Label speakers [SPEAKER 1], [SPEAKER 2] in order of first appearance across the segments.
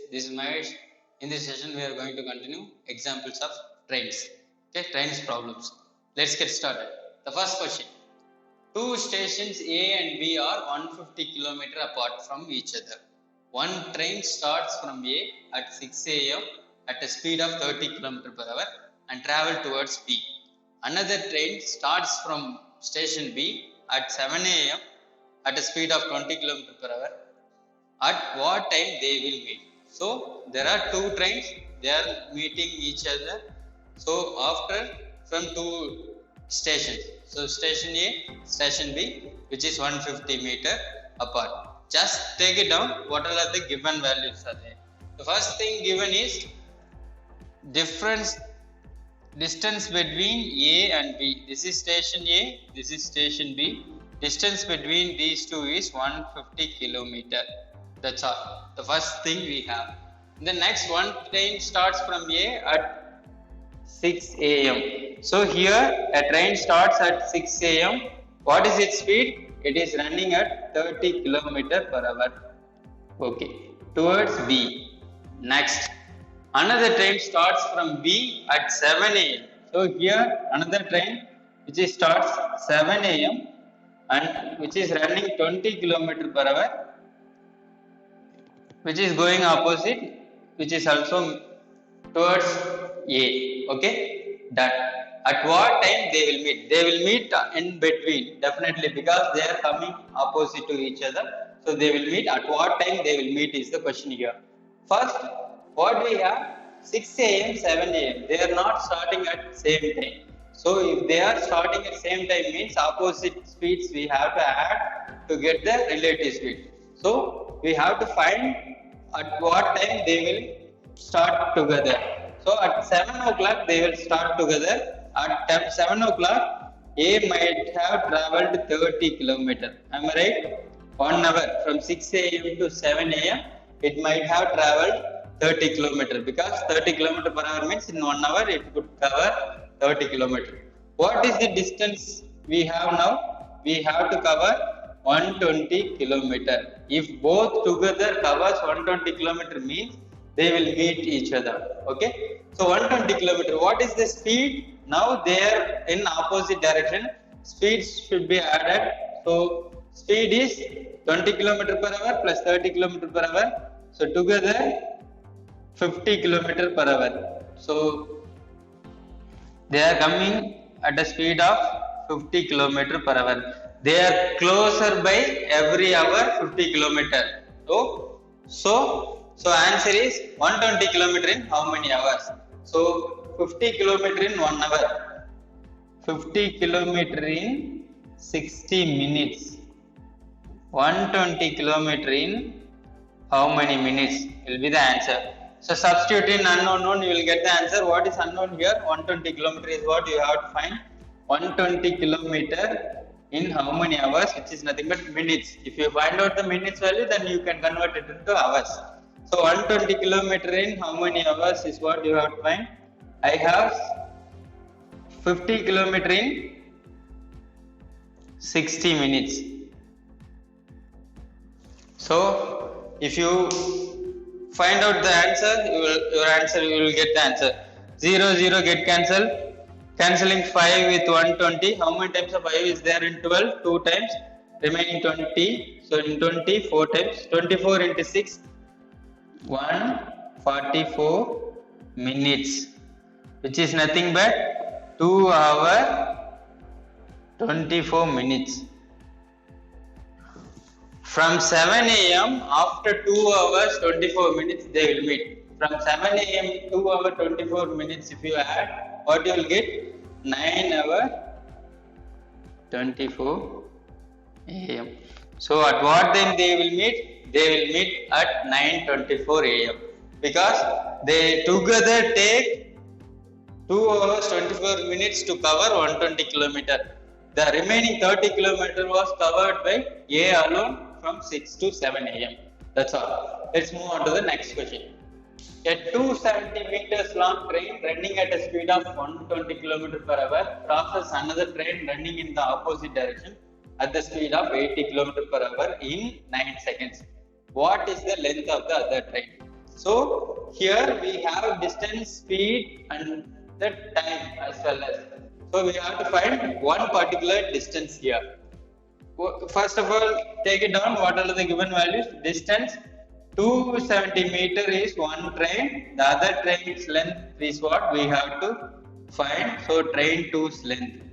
[SPEAKER 1] This is Mahesh. In this session, we are going to continue examples of trains. Okay, trains problems. Let's get started. The first question. Two stations A and B are 150 km apart from each other. One train starts from A at 6 a.m. at a speed of 30 km per hour and travel towards B. Another train starts from station B at 7 a.m. at a speed of 20 km per hour. At what time they will meet? So there are two trains, they are meeting each other. So after from two stations, so station A, station B, which is 150 meter apart. Just take it down. What are the given values are there? The first thing given is distance between A and B. This is station A, this is station B. Distance between these two is 150 kilometer. That's all. The first thing we have. The next one train starts from A at 6 a.m. So here a train starts at 6 a.m. What is its speed? It is running at 30 kilometer per hour. Okay. Towards B. Next. Another train starts from B at 7 a.m. So here another train which starts 7 a.m. and which is running 20 kilometer per hour, which is going opposite, which is also towards A. Okay, done. At what time they will meet? They will meet in between, definitely, because they are coming opposite to each other. So they will meet. At what time they will meet is the question here. First, what we have? 6 a.m., 7 a.m. They are not starting at same time. So if they are starting at same time means opposite speeds we have to add to get the relative speed. So we have to find at what time they will start together. So at 7 o'clock they will start together. At 7 o'clock A might have traveled 30 km. Am I right? 1 hour from 6 a.m. to 7 a.m. it might have traveled 30 km because 30 km per hour means in 1 hour it could cover 30 km. What is the distance we have now? We have to cover 120 km. If both together covers 120 km means they will meet each other. Okay. So 120 km. What is the speed? Now they are in opposite direction. Speed should be added. So speed is 20 km per hour plus 30 km per hour. So together 50 km per hour. So they are coming at a speed of 50 km per hour. They are closer by every hour 50 km. So answer is 120 km in how many hours? So 50 km in 1 hour. 50 km in 60 minutes. 120 km in how many minutes will be the answer. So substitute in unknown, you will get the answer. What is unknown here? 120 km is what you have to find. 120 km in how many hours, which is nothing but minutes. If you find out the minutes value, then you can convert it into hours. So 120 km in how many hours is what you have to find. I have 50 km in 60 minutes. So if you find out the answer, you will get the answer. 0, 0 get cancelled. Cancelling 5 with 120. How many times of 5 is there in 12? 2 times. Remaining 20. So in 20, 4 times. 24 into 6. 144 minutes. Which is nothing but 2 hours 24 minutes. From 7 a.m. after 2 hours 24 minutes they will meet. From 7 a.m. 2 hours 24 minutes if you add, what you will get? 9 hours 24 a.m. So at what time they will meet? They will meet at 9:24 a.m. because they together take 2 hours 24 minutes to cover 120 km. The remaining 30 km was covered by A alone from 6 to 7 a.m. That's all. Let's move on to the next question. A 270 meters long train running at a speed of 120 km per hour crosses another train running in the opposite direction at the speed of 80 km per hour in 9 seconds. What is the length of the other train? So here we have distance, speed, and the time as well as. So we have to find one particular distance here. First of all, take it down. What are the given values? Distance 270 meter is one train. The other train's length is what we have to find. So train 2's length.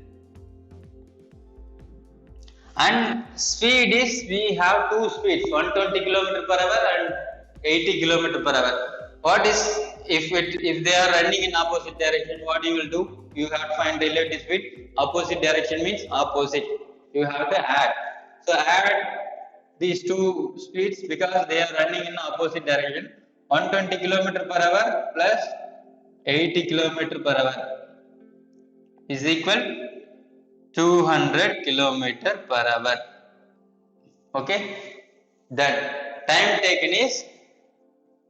[SPEAKER 1] And speed is, we have two speeds, 120 km per hour and 80 km per hour. What is, if they are running in opposite direction, what you will do? You have to find relative speed. Opposite direction means opposite. You have to add. So add these two speeds because they are running in opposite direction. 120 km per hour plus 80 km per hour is equal 200 km per hour. Okay. Then time taken is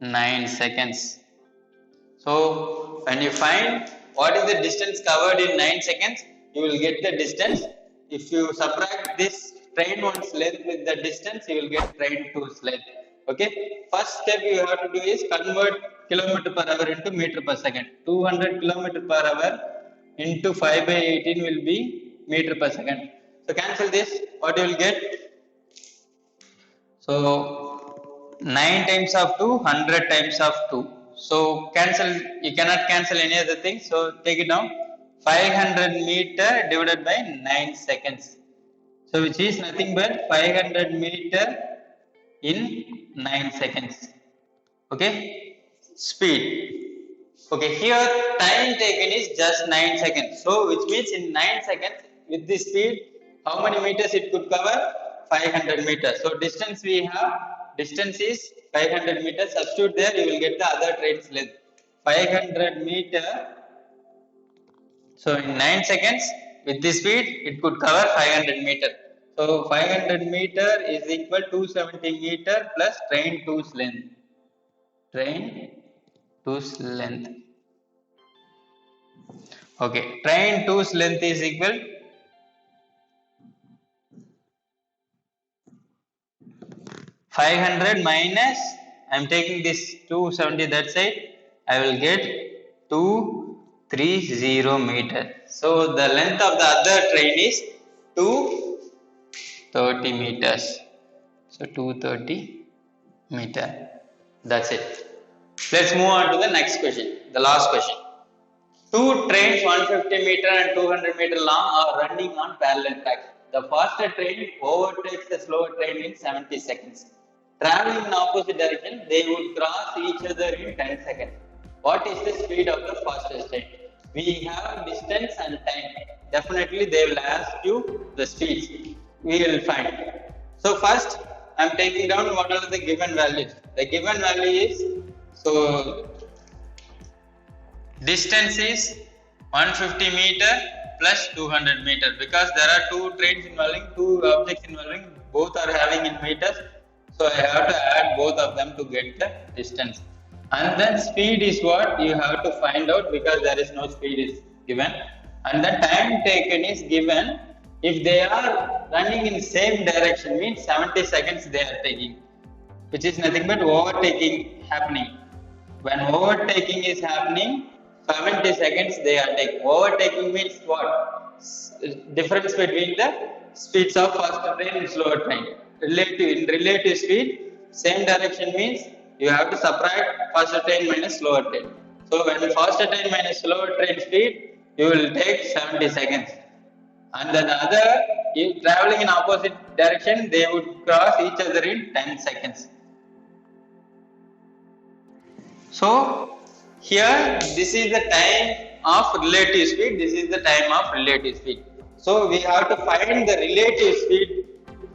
[SPEAKER 1] 9 seconds. So when you find what is the distance covered in 9 seconds, you will get the distance. If you subtract this train 1's length with the distance, you will get train 2's length. Okay. First step you have to do is convert kilometer per hour into meter per second. 200 kilometer per hour into 5 by 18 will be meter per second. So cancel this. What you will get? So 9 times of 2, 100 times of 2. So cancel, you cannot cancel any other thing. So take it down. 500 meter divided by 9 seconds. So which is nothing but 500 meter in 9 seconds. Okay. Speed. Okay. Here time taken is just 9 seconds. So which means in 9 seconds with this speed, how many meters it could cover? 500 meters. So distance we have, distance is 500 meters. Substitute there, you will get the other train's length. 500 meter. So in 9 seconds with this speed, it could cover 500 meter. So 500 meter is equal to 270 meter plus train 2's length. Train 2's length. Okay, train 2's length is equal 500 minus, I am taking this 270 that side, I will get 230 meter. So the length of the other train is 230 meters. So 230 meter. That's it. Let's move on to the next question, the last question. Two trains 150 meter and 200 meter long are running on parallel tracks. The faster train overtakes the slower train in 70 seconds. Traveling in opposite direction, they would cross each other in 10 seconds. What is the speed of the fastest train? We have distance and time. Definitely they will ask you the speeds. We will find. So first, I am taking down what are the given values. The given value is, so distance is 150 meter plus 200 meter because there are two trains involving, two objects involving, both are having in meters. So I have to add both of them to get the distance. And then speed is what you have to find out because there is no speed is given. And the time taken is given. If they are running in same direction means 70 seconds they are taking, which is nothing but overtaking happening. When overtaking is happening, 70 seconds they are taking. Overtaking means what? Difference between the speeds of faster train and slower train. In relative speed, same direction means you have to subtract faster train minus slower train. So when faster train minus slower train speed, you will take 70 seconds. And then other, if traveling in opposite direction, they would cross each other in 10 seconds. So here, this is the time of relative speed, this is the time of relative speed. So we have to find the relative speed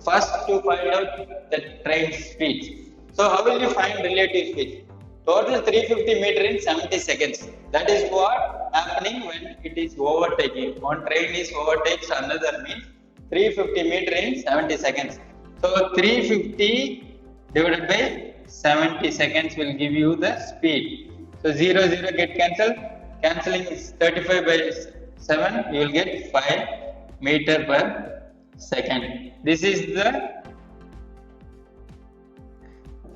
[SPEAKER 1] first to find out the train speed. So how will you find relative speed? Total 350 meter in 70 seconds. That is what happening when it is overtaking. One train is overtakes another means 350 meter in 70 seconds. So 350 divided by 70 seconds will give you the speed. So 0, 0 get cancelled. Cancelling is 35 by 7. You will get 5 meter per second. This is the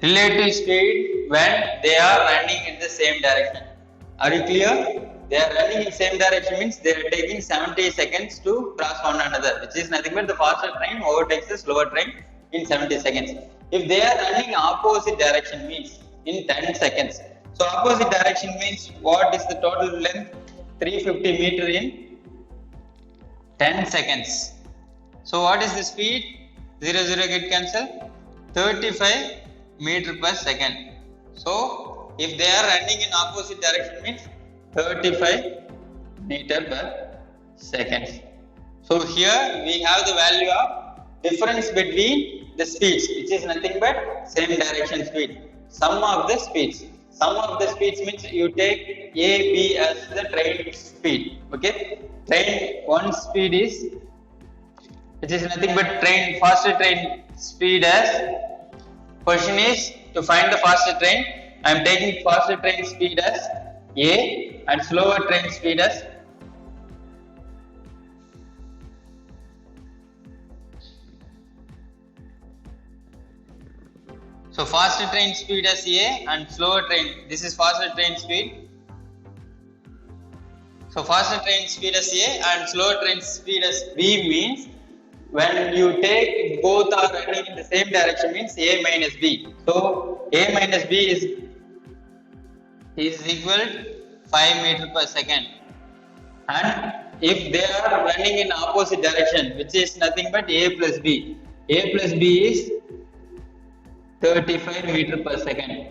[SPEAKER 1] relative speed when they are running in the same direction. Are you clear? They are running in same direction means they are taking 70 seconds to cross one another, which is nothing but the faster train overtakes the slower train in 70 seconds. If they are running opposite direction means in 10 seconds. So opposite direction means what is the total length? 350 meter in 10 seconds. So what is the speed? 0 get cancelled. 35 meter per second. So if they are running in opposite direction means 35 meter per second. So here we have the value of difference between the speeds, which is nothing but same direction speed. Sum of the speeds. Sum of the speeds means you take A, B as the train speed. Okay. Train one speed is, which is nothing but train, faster train speed as, question is to find the faster train. I am taking faster train speed as A and slower train speed as so faster train speed as A and slower train, this is faster train speed. So faster train speed as A and slower train speed as B means when you take both are running in the same direction means A minus B. So A minus B is equal to 5 meter per second. And if they are running in opposite direction, which is nothing but A plus B. A plus B is 35 meter per second.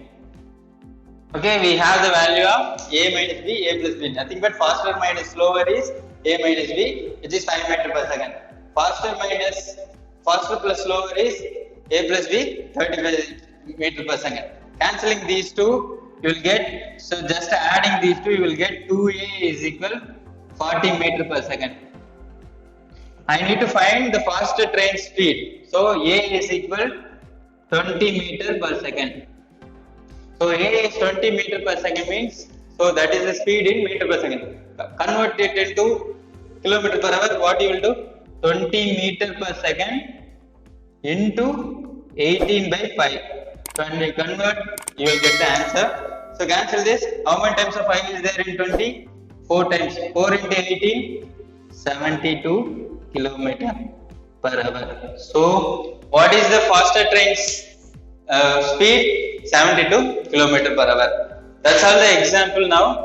[SPEAKER 1] Okay, we have the value of A minus B, A plus B. Nothing but faster minus slower is A minus B, which is 5 meter per second. Faster plus slower is A plus B, 35 meter per second. Cancelling these two, you will get, so just adding these two, you will get 2A is equal 40 meter per second. I need to find the faster train speed. So A is equal 20 meter per second. So A is 20 meter per second means, so that is the speed in meter per second. Convert it into kilometer per hour, what you will do? 20 meter per second into 18 by 5. So when we convert, you will get the answer. So cancel this. How many times of 5 is there in 20? 4 times. 4 into 18, 72 kilometer per hour. So what is the faster train's speed? 72 kilometer per hour. That's all the example now.